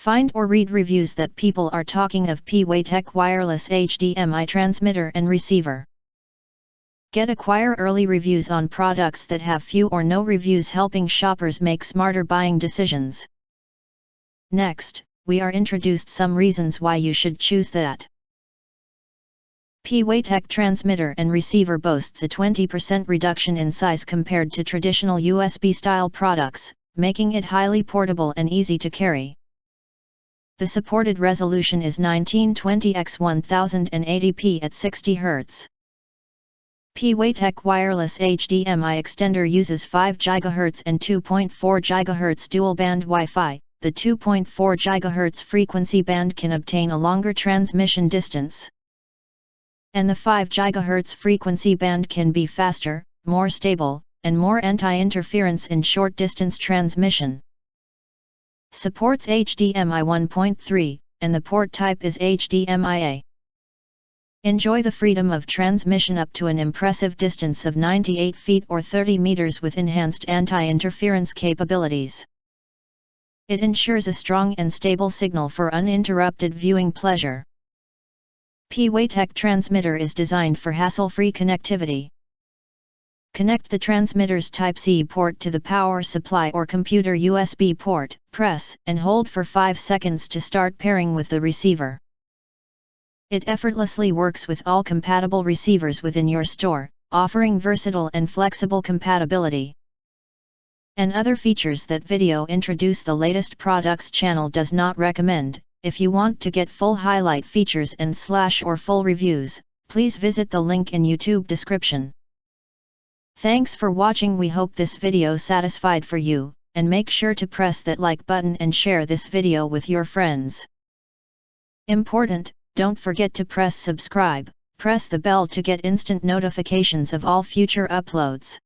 Find or read reviews that people are talking of PWAYTEK wireless HDMI transmitter and receiver. Acquire early reviews on products that have few or no reviews, helping shoppers make smarter buying decisions. Next, we are introduced some reasons why you should choose that. PWAYTEK transmitter and receiver boasts a 20% reduction in size compared to traditional USB-style products, making it highly portable and easy to carry. The supported resolution is 1920 x 1080p at 60 Hz. PWAYTEK wireless HDMI extender uses 5 GHz and 2.4 GHz dual-band Wi-Fi. The 2.4 GHz frequency band can obtain a longer transmission distance, and the 5 GHz frequency band can be faster, more stable, and more anti-interference in short-distance transmission. Supports HDMI 1.3, and the port type is HDMI-A. Enjoy the freedom of transmission up to an impressive distance of 98 feet or 30 meters with enhanced anti-interference capabilities. It ensures a strong and stable signal for uninterrupted viewing pleasure. PWAYTEK transmitter is designed for hassle-free connectivity. Connect the transmitter's Type-C port to the power supply or computer USB port, press and hold for 5 seconds to start pairing with the receiver. It effortlessly works with all compatible receivers within your store, offering versatile and flexible compatibility. And other features that video introduce the latest products channel does not recommend. If you want to get full highlight features and / or full reviews, please visit the link in YouTube description. Thanks for watching. We hope this video satisfied for you, and make sure to press that like button and share this video with your friends. Important, don't forget to press subscribe, press the bell to get instant notifications of all future uploads.